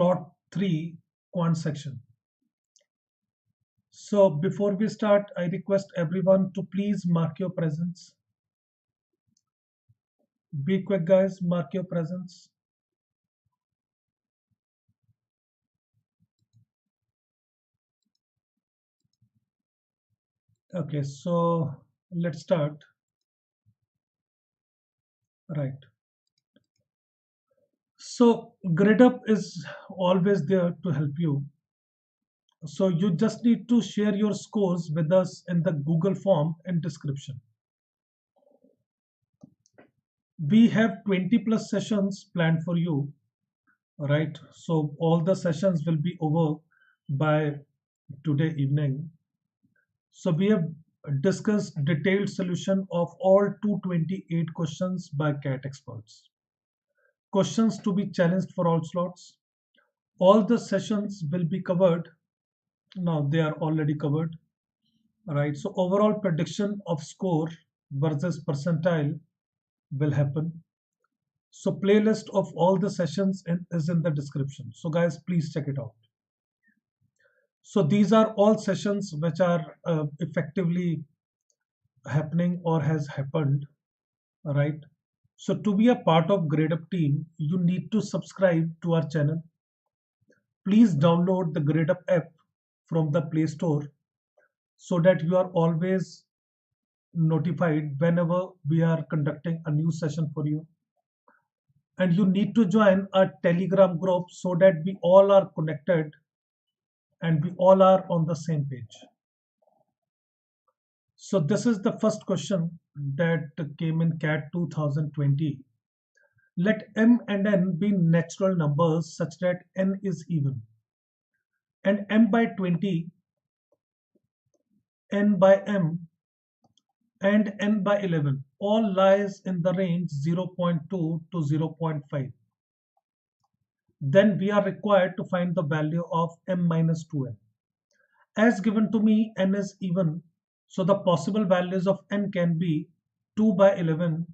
Plot 3 quant section. So before we start, I request everyone to please mark your presence. Be quick, guys, mark your presence. Okay, so let's start. Right. So GridUp is always there to help you. So you just need to share your scores with us in the Google form in description. We have 20 plus sessions planned for you, right? So all the sessions will be over by today evening. So we have discussed detailed solution of all 228 questions by CAT experts. Questions to be challenged for all slots. All the sessions will be covered. Now they are already covered, right? So overall prediction of score versus percentile will happen. So playlist of all the sessions is in the description. So guys, please check it out. So these are all sessions which are effectively happening or has happened, right? So to be a part of GradeUp team, you need to subscribe to our channel. Please download the GradeUp app from the Play Store so that you are always notified whenever we are conducting a new session for you. And you need to join our Telegram group so that we all are connected and we all are on the same page. So this is the first question that came in CAT 2020. Let m and n be natural numbers such that n is even, and m by 20, n by m, and n by 11 all lies in the range 0.2 to 0.5. Then we are required to find the value of m minus 2n. As given to me, n is even, so the possible values of n can be 2 by 11,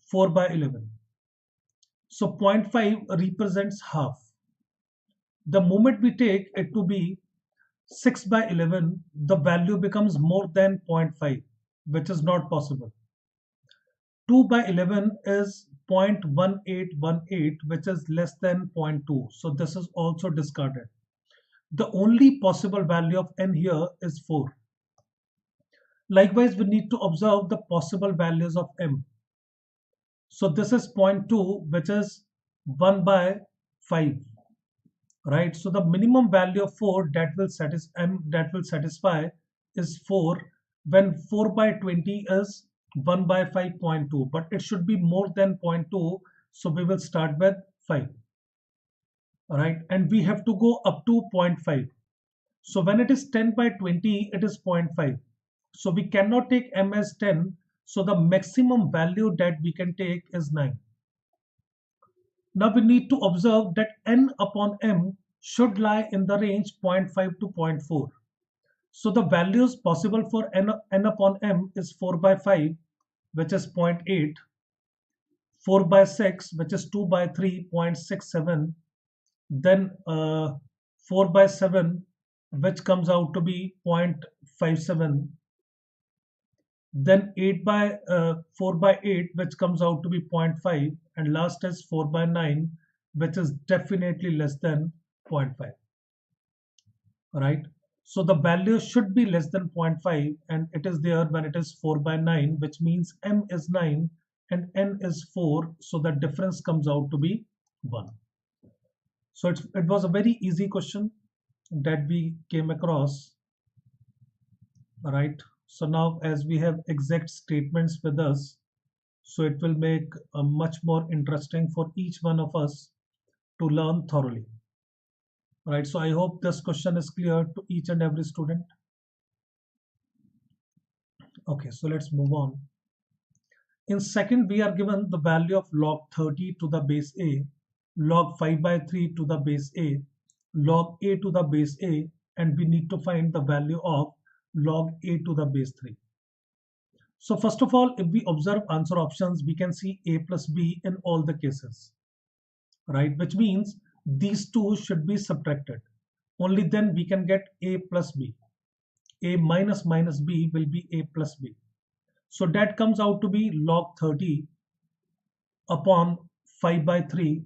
4 by 11. So 0.5 represents half. The moment we take it to be 6 by 11, the value becomes more than 0.5, which is not possible. 2 by 11 is 0.1818, which is less than 0.2. So this is also discarded. The only possible value of n here is 4. Likewise, we need to observe the possible values of m. So this is 0.2, which is 1 by 5. Right, so the minimum value of 4 that will satisfy is 4 when 4 by 20 is 1 by 5.2, but it should be more than 0.2, so we will start with 5. All right, and we have to go up to 0.5. So when it is 10 by 20, it is 0.5. So we cannot take m as 10, so the maximum value that we can take is 9. Now we need to observe that n upon m should lie in the range 0.5 to 0.4. So the values possible for n upon m is 4 by 5, which is 0.8, 4 by 6, which is 2 by 3, 0.67, then 4 by 7, which comes out to be 0.57, then 4 by 8, which comes out to be 0.5, and last is 4 by 9, which is definitely less than 0.5. Right, so the value should be less than 0.5, and it is there when it is 4 by 9, which means m is 9 and n is 4, so the difference comes out to be 1. So it was a very easy question that we came across. Right, so now as we have exact statements with us, so it will make much more interesting for each one of us to learn thoroughly. Right, so I hope this question is clear to each and every student. Okay, so let's move on. In second, we are given the value of log 30 to the base a, log 5 by 3 to the base a, log a to the base a, and we need to find the value of log a to the base 3. So first of all, if we observe answer options, we can see a plus b in all the cases, right? Which means these two should be subtracted. Only then we can get a plus b. A minus minus b will be a plus b. So that comes out to be log 30 upon 5 by 3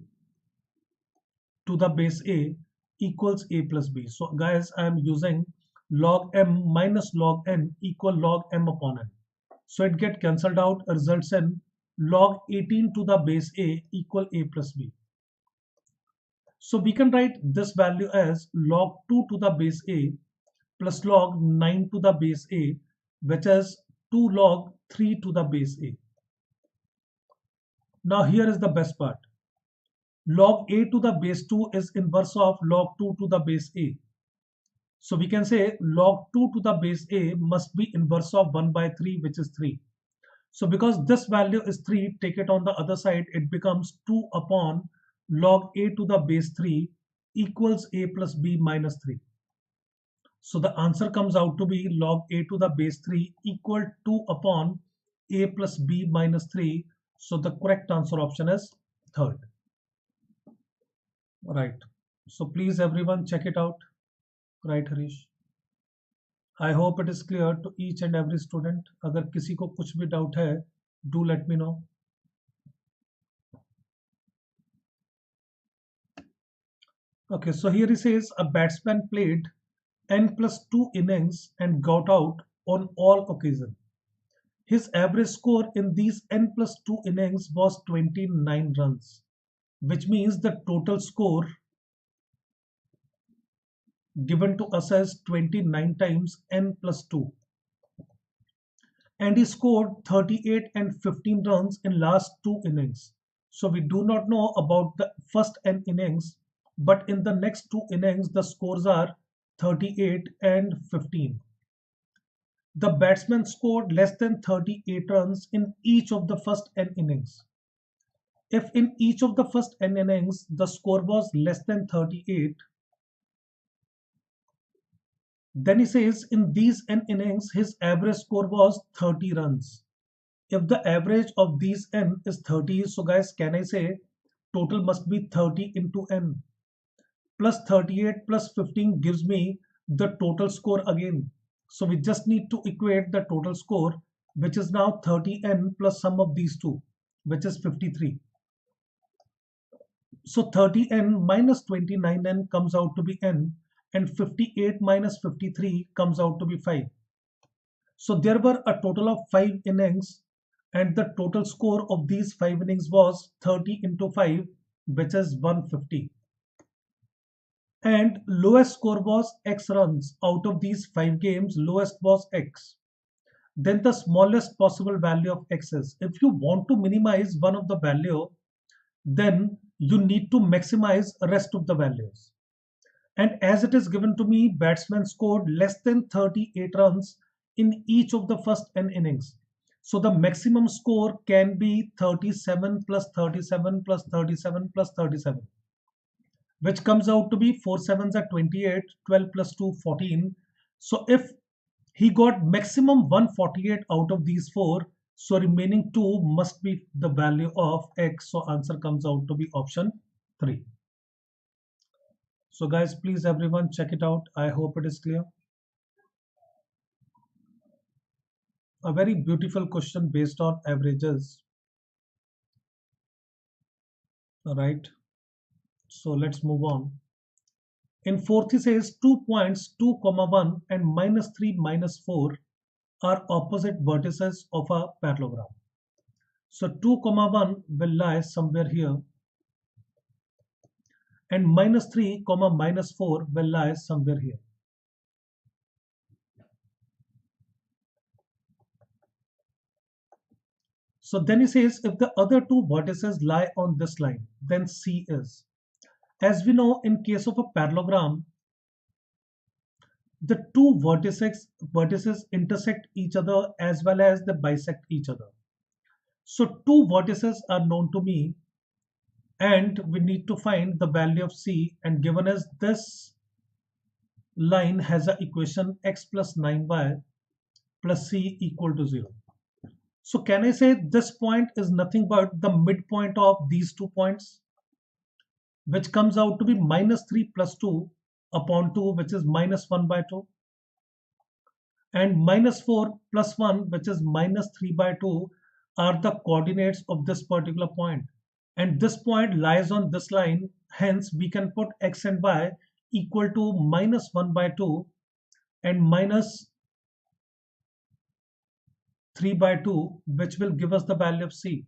to the base a equals a plus b. So guys, I am using log m minus log n equal log m upon n. So it get cancelled out, results in log 18 to the base a equal a plus b. So we can write this value as log 2 to the base a plus log 9 to the base a, which is 2 log 3 to the base a. Now here is the best part. Log a to the base 2 is inverse of log 2 to the base a. So we can say log 2 to the base a must be inverse of 1 by 3, which is 3. So because this value is 3, take it on the other side, it becomes 2 upon log a to the base 3 equals a plus b minus 3. So the answer comes out to be log a to the base 3 equal 2 upon a plus b minus 3. So the correct answer option is third. Right. So please everyone check it out. Right, Harish. I hope it is clear to each and every student. अगर किसी को कुछ भी doubt है, do let me know. Okay, so here he says a batsman played n plus 2 innings and got out on all occasions. His average score in these n plus 2 innings was 29 runs, which means the total score given to us as 29 times n plus 2. And he scored 38 and 15 runs in last 2 innings. So we do not know about the first n innings, but in the next 2 innings the scores are 38 and 15. The batsman scored less than 38 runs in each of the first n innings. If in each of the first n innings the score was less than 38, then he says in these n innings his average score was 30 runs. If the average of these n is 30, so guys, can I say total must be 30 into n plus 38 plus 15 gives me the total score again. So we just need to equate the total score, which is now 30n plus sum of these two, which is 53. So 30n minus 29n comes out to be n, and 58 minus 53 comes out to be 5. So there were a total of 5 innings, and the total score of these 5 innings was 30 into 5, which is 150. And lowest score was x runs. Out of these 5 games, lowest was x. Then the smallest possible value of x is. If you want to minimize one of the value, then you need to maximize the rest of the values. And as it is given to me, batsman scored less than 38 runs in each of the first n innings. So the maximum score can be 37 plus 37 plus 37 plus 37, which comes out to be 4 sevens are 28, 12 plus 2, 14. So if he got maximum 148 out of these 4, so remaining 2 must be the value of x. So answer comes out to be option 3. So guys, please everyone check it out. I hope it is clear. A very beautiful question based on averages. All right. So let's move on. In fourth, he says 2 points 2, 1 and minus 3, minus 4 are opposite vertices of a parallelogram. So 2, 1 will lie somewhere here, and minus 3, minus 4 will lie somewhere here. So then he says if the other two vertices lie on this line, then C is. As we know, in case of a parallelogram, the two vertices intersect each other as well as they bisect each other. So two vertices are known to me, and we need to find the value of C, and given as this line has an equation x plus 9y plus C equal to 0. So can I say this point is nothing but the midpoint of these 2 points? which comes out to be minus 3 plus 2 upon 2, which is minus 1 by 2, and minus 4 plus 1, which is minus 3 by 2, are the coordinates of this particular point. And this point lies on this line, hence we can put x and y equal to minus 1 by 2 and minus 3 by 2, which will give us the value of c.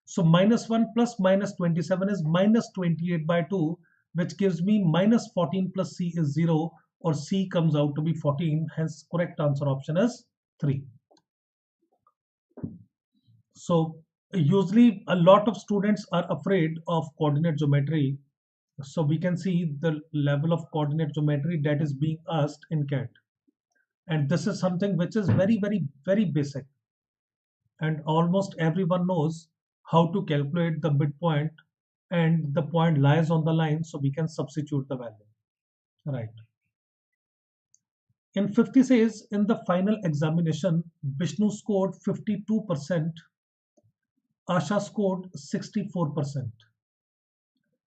So minus 1 plus minus 27 is minus 28 by 2, which gives me minus 14 plus c is 0, or c comes out to be 14. Hence correct answer option is 3. So usually a lot of students are afraid of coordinate geometry. So we can see the level of coordinate geometry that is being asked in CAT. And this is something which is very, very, very basic. And almost everyone knows how to calculate the midpoint, and the point lies on the line, so we can substitute the value. Right. In 50 says, in the final examination, Vishnu scored 52%, Asha scored 64%.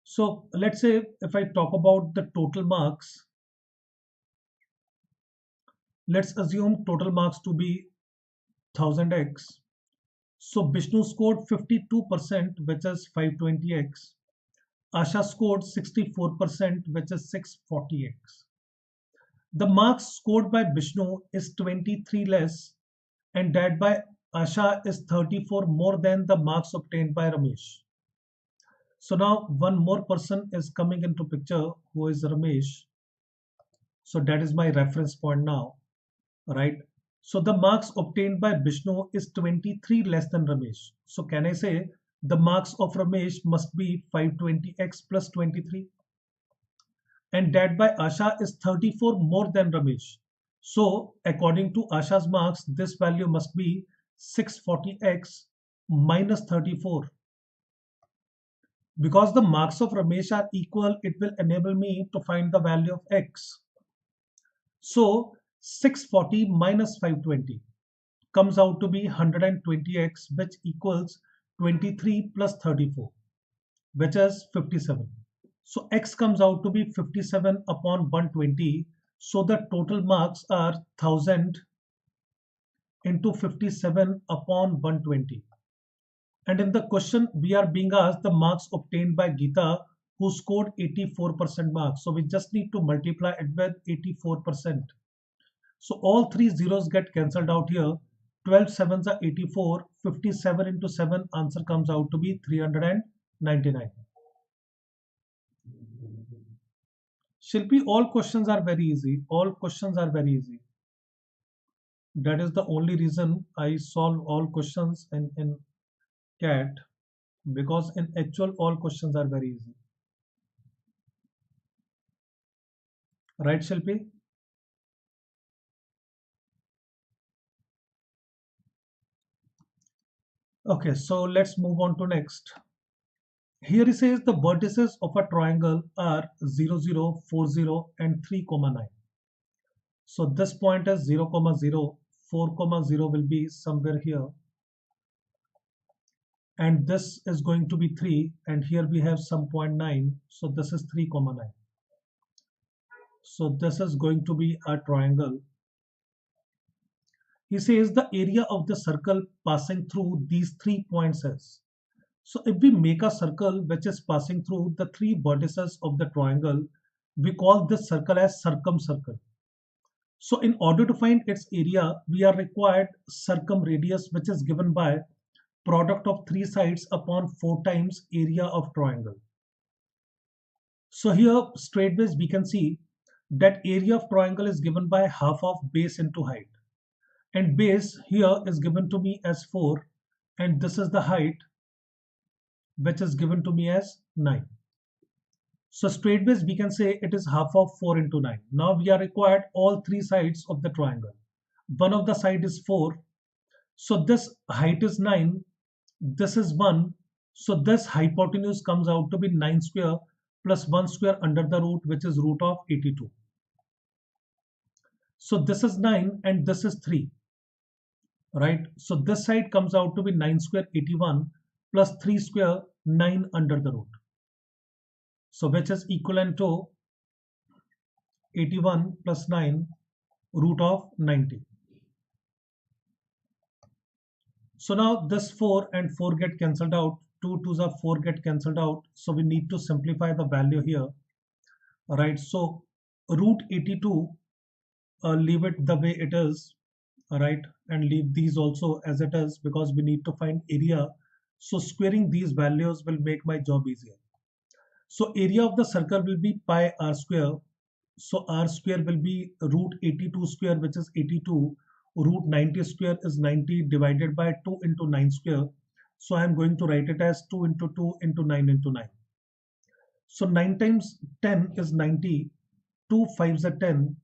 So let's say if I talk about the total marks, let's assume total marks to be 1000x. So Vishnu scored 52%, which is 520x. Asha scored 64%, which is 640x. The marks scored by Vishnu is 23 less, and that by Asha is 34 more than the marks obtained by Ramesh. So now one more person is coming into picture, who is Ramesh. So that is my reference point now, right? So the marks obtained by Vishnu is 23 less than Ramesh. So can I say the marks of Ramesh must be 520x plus 23? And that by Asha is 34 more than Ramesh. So according to Asha's marks, this value must be 640x minus 34. Because the marks of Ramesh are equal, it will enable me to find the value of x. So 640 minus 520 comes out to be 120x, which equals 23 plus 34, which is 57. So x comes out to be 57 upon 120. So the total marks are 1000 into 57 upon 120. And in the question, we are being asked the marks obtained by Geeta, who scored 84% marks. So we just need to multiply it with 84%. So all three zeros get cancelled out here. 12 sevens are 84. 57 into 7, answer comes out to be 399. Shilpi, all questions are very easy. All questions are very easy. That is the only reason I solve all questions in CAT, because in actual all questions are very easy. Right, Shilpi? Okay, so let's move on to next. Here it says the vertices of a triangle are 0, 0, 4, 0 and 3, 9. So this point is 0, 0, 4, 0 will be somewhere here. And this is going to be 3, and here we have some point 9. So this is 3, 9. So this is going to be a triangle. He says the area of the circle passing through these 3 points is. So if we make a circle which is passing through the 3 vertices of the triangle, we call this circle as circumcircle. So in order to find its area, we are required circumradius, which is given by product of 3 sides upon 4 times area of triangle. So here straightways we can see that area of triangle is given by half of base into height. And base here is given to me as 4, and this is the height, which is given to me as 9. So straightways we can say it is half of 4 into 9. Now we are required all 3 sides of the triangle. One of the side is 4. So this height is 9. This is 1. So this hypotenuse comes out to be 9 square plus 1 square under the root, which is root of 82. So this is 9 and this is 3. Right? So this side comes out to be 9 square 81 plus 3 square 9 under the root. So which is equivalent to 81 plus 9 root of 90. So now this 4 and 4 get cancelled out. 2 2s are 4 get cancelled out. So we need to simplify the value here. Alright, so root 82, leave it the way it is. Alright, and leave these also as it is because we need to find area. So squaring these values will make my job easier. So area of the circle will be pi r square. So r square will be root 82 square, which is 82. Root 90 square is 90 divided by 2 into 9 square. So I am going to write it as 2 into 2 into 9 into 9. So 9 times 10 is 90. 2 5s are 10.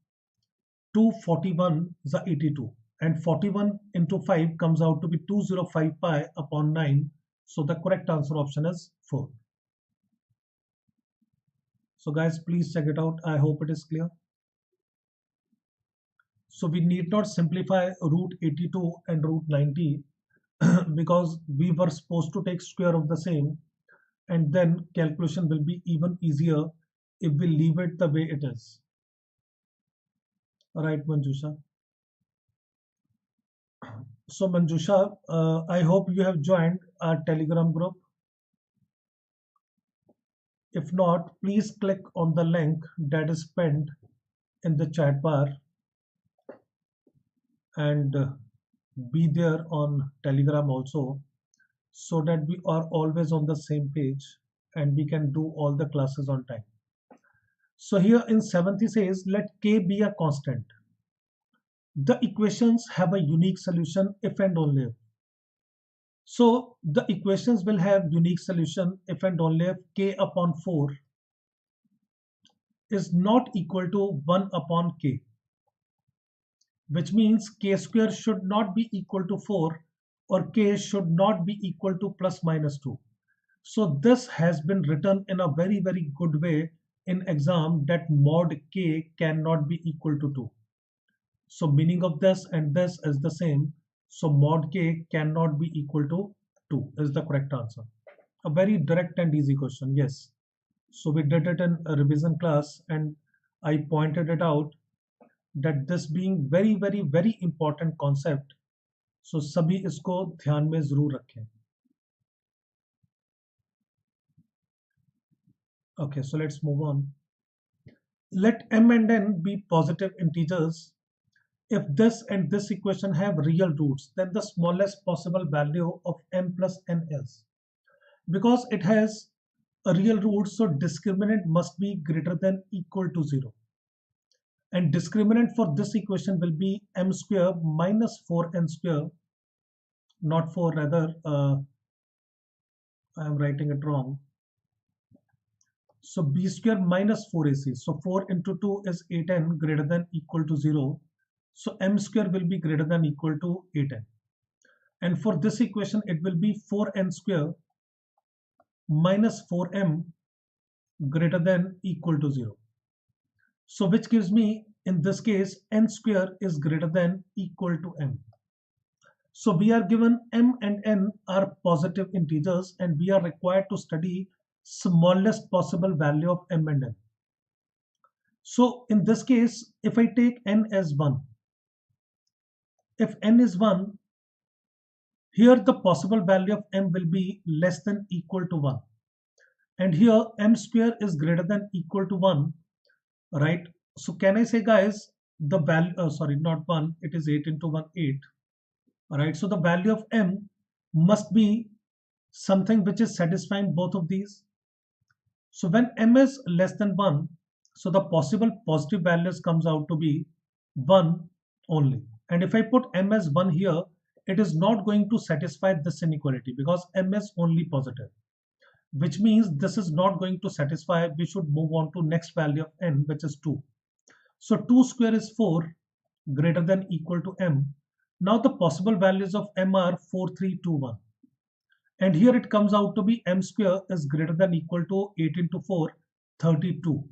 2 41 is 82. And 41 into 5 comes out to be 205 pi upon 9. So the correct answer option is 4. So guys, please check it out. I hope it is clear. So we need not simplify root 82 and root 90 because we were supposed to take square of the same, and then calculation will be even easier if we leave it the way it is. All right, Manjusha. So Manjusha, I hope you have joined our Telegram group. If not, please click on the link that is pinned in the chat bar and be there on Telegram also, so that we are always on the same page and we can do all the classes on time. So here in 7th he says, let k be a constant. The equations have a unique solution if and only if. So the equations will have unique solution if and only if k upon 4 is not equal to 1 upon k, which means k square should not be equal to 4 or k should not be equal to plus minus 2. So this has been written in a very good way in exam, that mod k cannot be equal to 2. So meaning of this and this is the same. So mod k cannot be equal to 2 is the correct answer. A very direct and easy question. Yes. So we did it in a revision class and I pointed it out that this being very important concept. So सभी इसको ध्यान में जरूर रखें. Okay, so let's move on. Let m and n be positive integers. If this and this equation have real roots, then the smallest possible value of m plus n is. Because it has a real root, so discriminant must be greater than equal to 0. And discriminant for this equation will be m square minus 4n square, not 4, rather I am writing it wrong. So b square minus 4ac. So 4 into 2 is 8n greater than equal to 0. So m square will be greater than equal to 8n. And for this equation, it will be 4n square minus 4m greater than equal to 0. So which gives me, in this case, n square is greater than equal to m. So we are given m and n are positive integers and we are required to study smallest possible value of m and n. So in this case, if I take n as 1, if n is 1, here the possible value of m will be less than equal to 1. And here m square is greater than equal to 1, right? So can I say, guys, the value, sorry, not 1, it is 8 into 1, 8. All right, so the value of m must be something which is satisfying both of these. So when m is less than 1, so the possible positive values comes out to be 1 only. And if I put m as 1 here, it is not going to satisfy this inequality because m is only positive, which means this is not going to satisfy. We should move on to next value of n, which is 2. So 2 square is 4 greater than equal to m. Now the possible values of m are 4, 3, 2, 1. And here it comes out to be m square is greater than equal to 8 into 4, 32.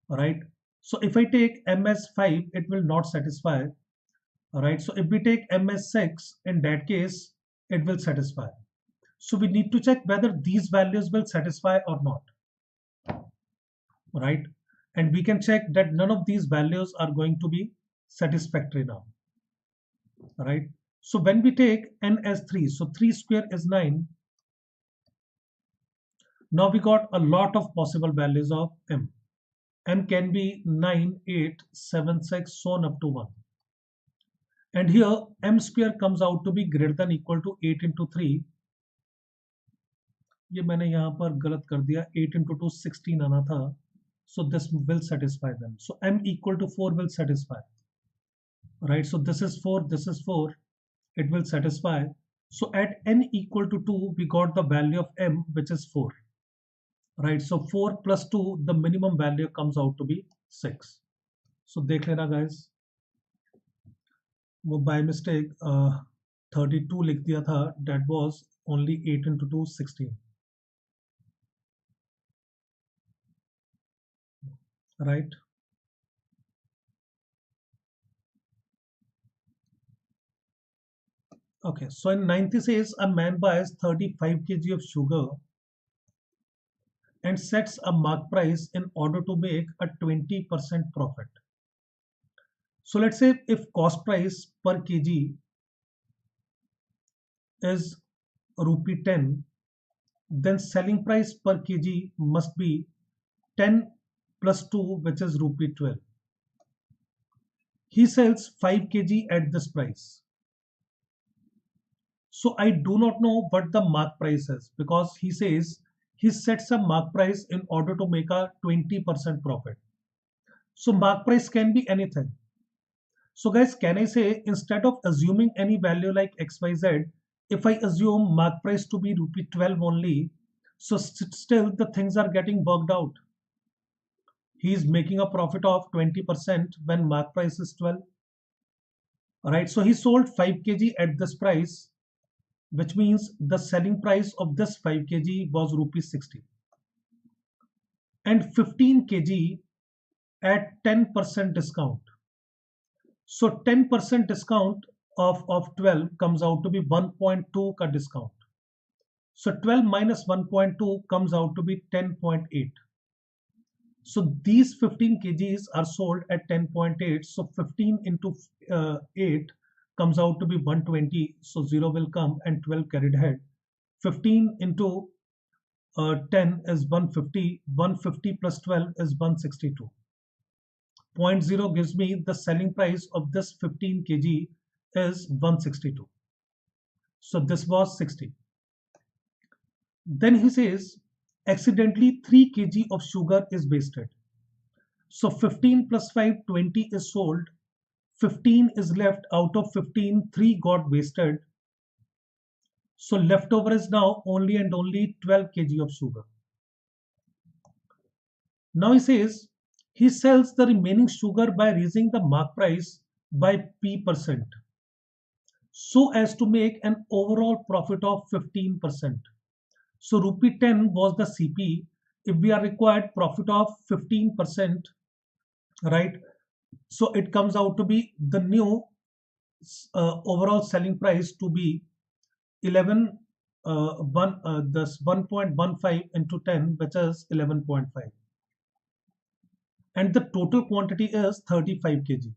All right. So if I take m as 5, it will not satisfy. All right. So if we take m as 6, in that case, it will satisfy. So we need to check whether these values will satisfy or not. right? And we can check that none of these values are going to be satisfactory now, right? So when we take n as 3, so 3 square is 9. Now we got a lot of possible values of m. M can be 9, 8, 7, 6, so on up to 1. And here m square comes out to be greater than equal to 8 into 3. ये मैंने यहाँ पर गलत कर दिया, 8 into 2 16 आना था. So this will satisfy them. So m equal to 4 will satisfy, right? So this is 4, this is 4. It will satisfy. So at n equal to 2, we got the value of m, which is 4, right? So 4 plus 2, the minimum value comes out to be 6. So देख लेना guys, वो by mistake 32 लिख दिया था. That was only 8 into 2 16, right? Okay, so in 90 says a man buys 35 kg of sugar and sets a mark price in order to make a 20% profit. So let's say if cost price per kg is rupee 10, then selling price per kg must be 10 plus 2, which is rupee 12. He sells 5 kg at this price. So I do not know what the mark price is, because he says he sets a mark price in order to make a 20% profit. So mark price can be anything. So guys, can I say instead of assuming any value like XYZ, if I assume mark price to be rupee 12 only, so still the things are getting worked out. He is making a profit of 20% when mark price is 12. Alright, so he sold 5 kg at this price, which means the selling price of this 5 kg was rupee 60. And 15 kg at 10% discount. So 10% discount of 12 comes out to be 1.2 ka discount. So 12 minus 1.2 comes out to be 10.8. So these 15 kgs are sold at 10.8. So 15 into 8 comes out to be 120. So 0 will come and 12 carried ahead. 15 into 10 is 150. 150 plus 12 is 162. 0.0 gives me the selling price of this 15 kg is 162. So this was 60. Then he says accidentally 3 kg of sugar is wasted. So 15 plus 5, 20 is sold. 15 is left. Out of 15, 3 got wasted. So leftover is now only and only 12 kg of sugar. Now he says he sells the remaining sugar by raising the mark price by P%, so as to make an overall profit of 15%. So rupee 10 was the CP. If we are required profit of 15%, right? So it comes out to be the new overall selling price to be 11 this 1.15 into 10, which is 11.5. And the total quantity is 35 kg.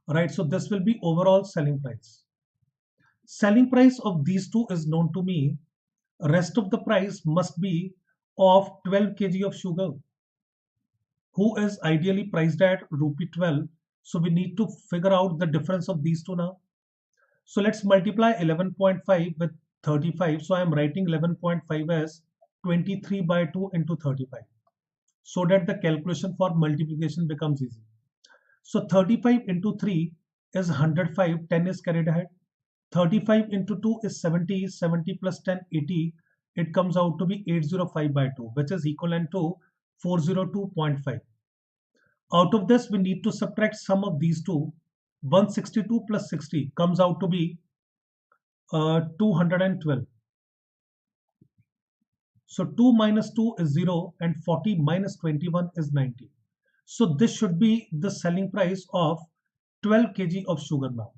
Right, so this will be overall selling price. Selling price of these two is known to me. Rest of the price must be of 12 kg of sugar, who is ideally priced at rupee 12. So we need to figure out the difference of these two now. So let's multiply 11.5 with 35. So I am writing 11.5 as 23 by 2 into 35, so that the calculation for multiplication becomes easy. So 35 into 3 is 105, 10 is carried ahead. 35 into 2 is 70, 70 plus 10, 80. It comes out to be 805 by 2, which is equivalent to 402.5. Out of this, we need to subtract sum of these two. 162 plus 60 comes out to be 212. So 2 minus 2 is 0 and 40 minus 21 is 90. So this should be the selling price of 12 kg of sugar now.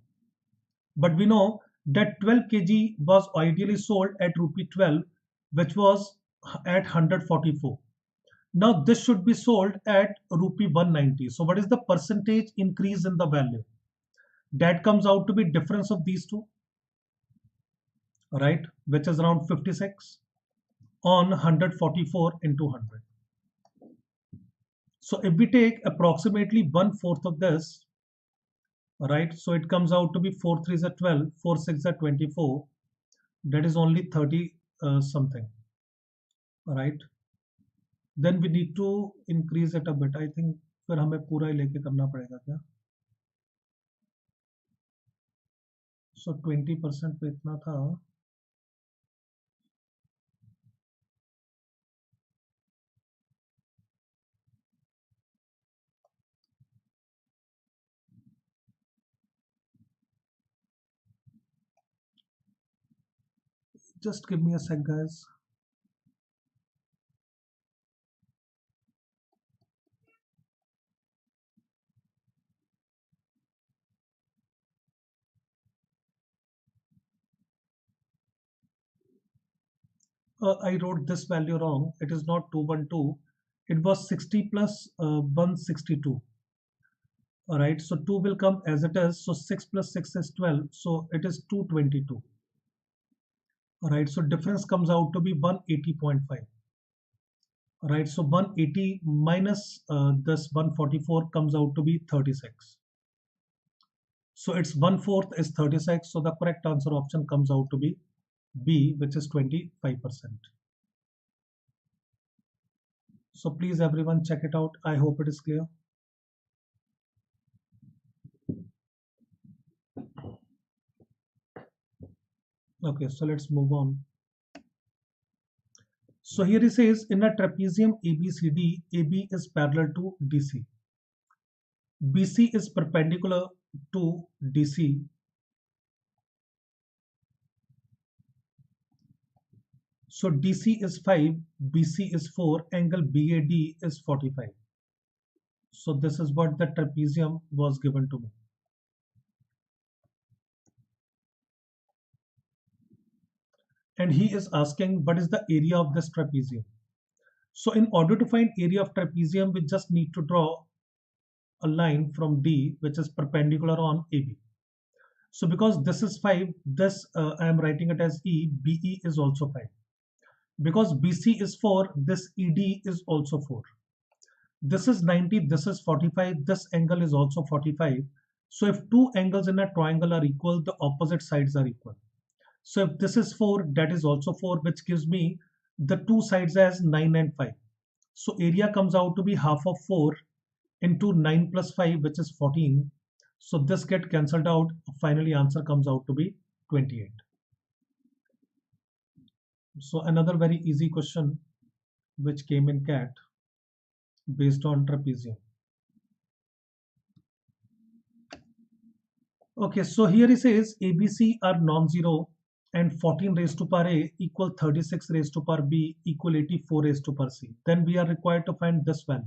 But we know that 12 kg was ideally sold at rupee 12, which was at 144. Now this should be sold at rupee 190. So what is the percentage increase in the value? That comes out to be difference of these two, right? Which is around 56 on 144 into 100. So if we take approximately 1/4 of this, right? So it comes out to be 4 3s are 12, 4 6 are 24. That is only 30 something, right? Then we need to increase it a bit. I think फिर हमें पूरा ही लेके करना पड़ेगा क्या? So 20% पे इतना था. Just give me a sec, guys. I wrote this value wrong. It is not 212. It was 60 plus 162. All right. So 2 will come as it is. So 6 plus 6 is 12. So it is 222. All right. So difference comes out to be 180.5. All right. So 180 minus this 144 comes out to be 36. So it's 1/4 is 36. So the correct answer option comes out to be B, which is 25%. So please everyone check it out. I hope it is clear. Okay, so let's move on. So here it says in a trapezium ABCD, AB is parallel to DC. BC is perpendicular to DC. So DC is 5, BC is 4, angle BAD is 45. So this is what the trapezium was given to me. And he is asking what is the area of this trapezium. So in order to find area of trapezium, we just need to draw a line from D which is perpendicular on AB. So because this is 5, this I am writing it as E, BE is also 5. Because BC is 4, this ED is also 4. This is 90, this is 45, this angle is also 45. So if two angles in a triangle are equal, the opposite sides are equal. So if this is 4, that is also 4, which gives me the two sides as 9 and 5. So area comes out to be half of 4 into 9 plus 5, which is 14. So this gets cancelled out. Finally, answer comes out to be 28. So another very easy question which came in CAT based on trapezium. Okay, so here it says ABC are non-zero and 14 raised to power A equal 36 raised to power B equal 84 raised to power C. Then we are required to find this value.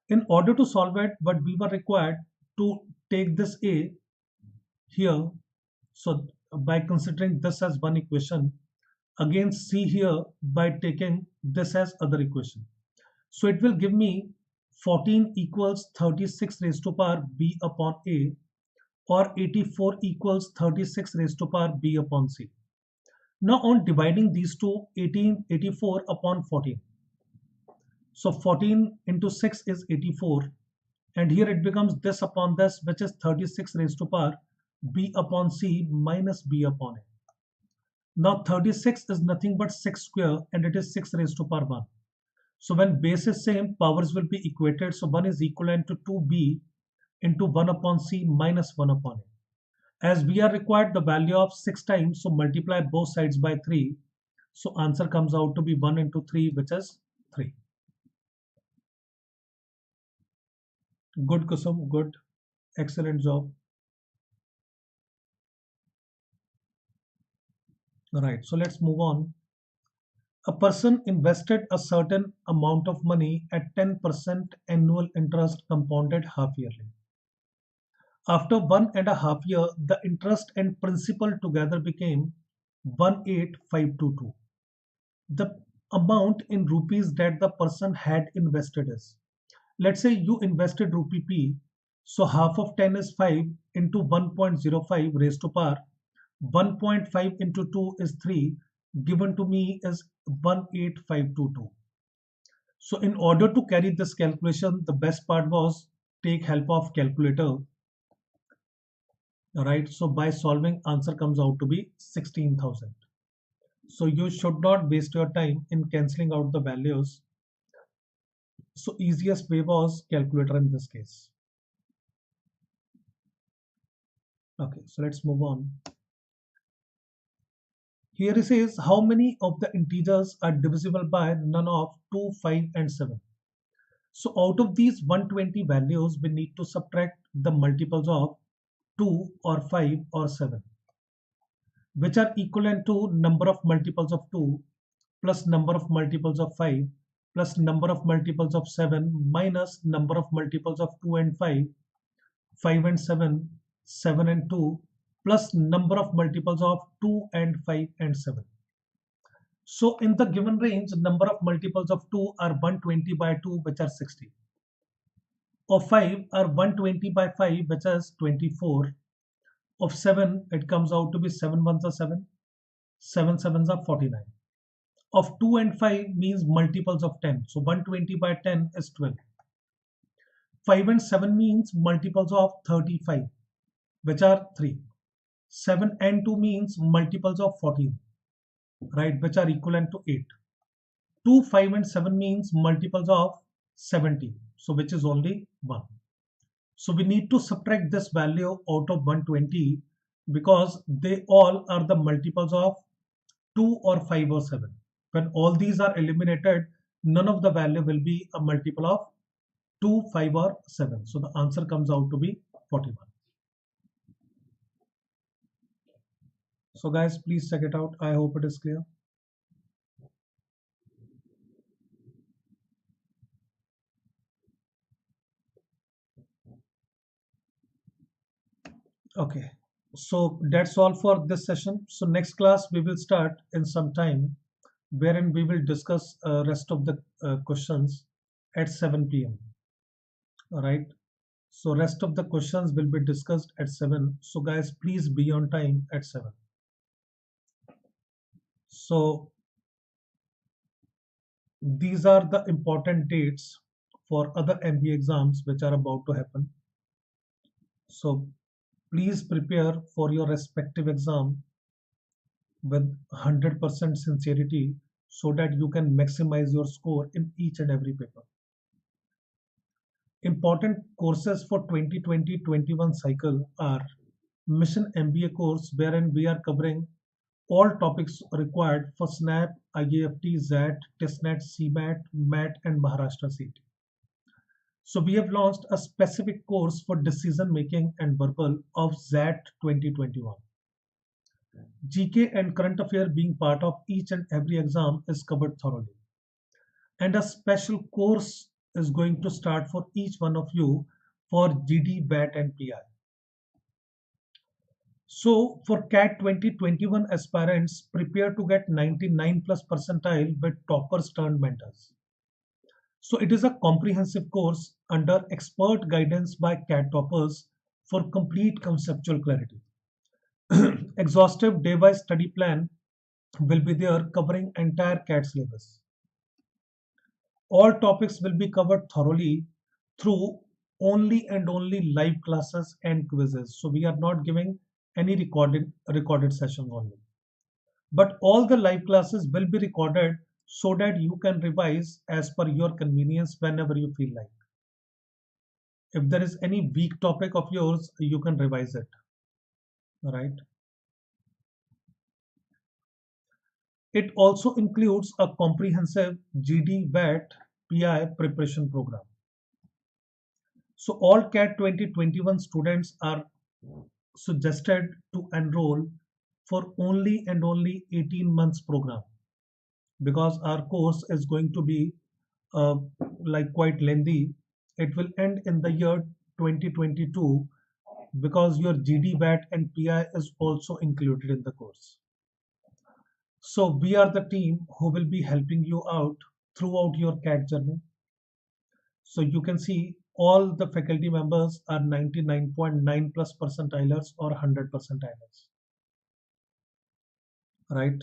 In order to solve it, what we were required to take this A here. So by considering this as one equation, again C here by taking this as other equation. So it will give me 14 equals 36 raised to power B upon A, or 84 equals 36 raised to power B upon C. Now on dividing these two, 84 upon 14. So 14 into 6 is 84. And here it becomes this upon this, which is 36 raised to power B upon C minus B upon A. Now 36 is nothing but 6 square and it is 6 raised to power 1. So when base is same, powers will be equated. So 1 is equivalent to 2B into 1 upon C minus 1 upon A. As we are required the value of 6 times, so multiply both sides by 3. So answer comes out to be 1 into 3, which is 3. Good, Kusum, good. Excellent job. All right, so let's move on. A person invested a certain amount of money at 10% annual interest compounded half yearly. After 1.5 years, the interest and principal together became 18522. The amount in rupees that the person had invested is. Let's say you invested rupee P, so half of 10 is 5 into 1.05 raised to power. 1.5 into 2 is 3, given to me is 18522. So in order to carry this calculation, the best part was take help of calculator. Alright, so by solving, answer comes out to be 16,000. So you should not waste your time in cancelling out the values. So easiest way was calculator in this case. Okay, so let's move on. Here it says how many of the integers are divisible by none of 2, 5 and 7. So out of these 120 values, we need to subtract the multiples of 2 or 5 or 7, which are equivalent to number of multiples of 2 plus number of multiples of 5 plus number of multiples of 7 minus number of multiples of 2 and 5, 5 and 7, 7 and 2 plus number of multiples of 2 and 5 and 7. So in the given range, number of multiples of 2 are 120 by 2, which are 60. Of 5 are 120 by 5, which is 24. Of 7, it comes out to be 7 ones are 7, 7 sevens are 49. Of 2 and 5 means multiples of 10. So 120 by 10 is 12. 5 and 7 means multiples of 35, which are 3. 7 and 2 means multiples of 14, right, which are equivalent to 8. 2, 5 and 7 means multiples of 70, so which is only 1. So we need to subtract this value out of 120 because they all are the multiples of 2 or 5 or 7. When all these are eliminated, none of the value will be a multiple of 2, 5 or 7. So the answer comes out to be 41. So guys, please check it out. I hope it is clear. Okay, so that's all for this session. So next class we will start in some time, wherein we will discuss rest of the questions at 7 p.m. All right. So rest of the questions will be discussed at 7. So guys, please be on time at 7. So these are the important dates for other MBA exams which are about to happen. So please prepare for your respective exam with 100% sincerity so that you can maximize your score in each and every paper. Important courses for 2020-21 cycle are Mission MBA course, wherein we are covering all topics required for SNAP, IAFT, ZAT, TESNET, CMAT, MAT and Maharashtra CET. So we have launched a specific course for decision making and verbal of ZAT 2021. GK and current affair being part of each and every exam is covered thoroughly. And a special course is going to start for each one of you for GD, BAT and PI. So for CAT 2021 aspirants, prepare to get 99 plus percentile with toppers turned mentors. So it is a comprehensive course under expert guidance by CAT toppers for complete conceptual clarity. Exhaustive day-wise study plan will be there covering entire CAT syllabus. All topics will be covered thoroughly through only and only live classes and quizzes. So we are not giving any recorded sessions only. But all the live classes will be recorded so that you can revise as per your convenience whenever you feel like. If there is any weak topic of yours, you can revise it. All right. It also includes a comprehensive GD, VAT, PI preparation program. So all CAT 2021 students are suggested to enroll for only and only 18 months program, because our course is going to be like quite lengthy. It will end in the year 2022 because your GD, VAT and PI is also included in the course. So we are the team who will be helping you out throughout your CAT journey. So you can see all the faculty members are 99.9 plus percentilers or 100 percentilers, right?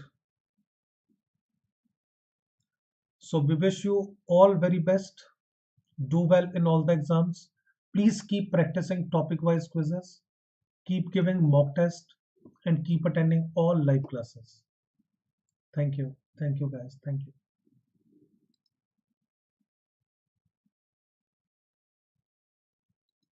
So we wish you all very best. Do well in all the exams. Please keep practicing topic-wise quizzes, keep giving mock tests, and keep attending all live classes. Thank you. Thank you, guys. Thank you.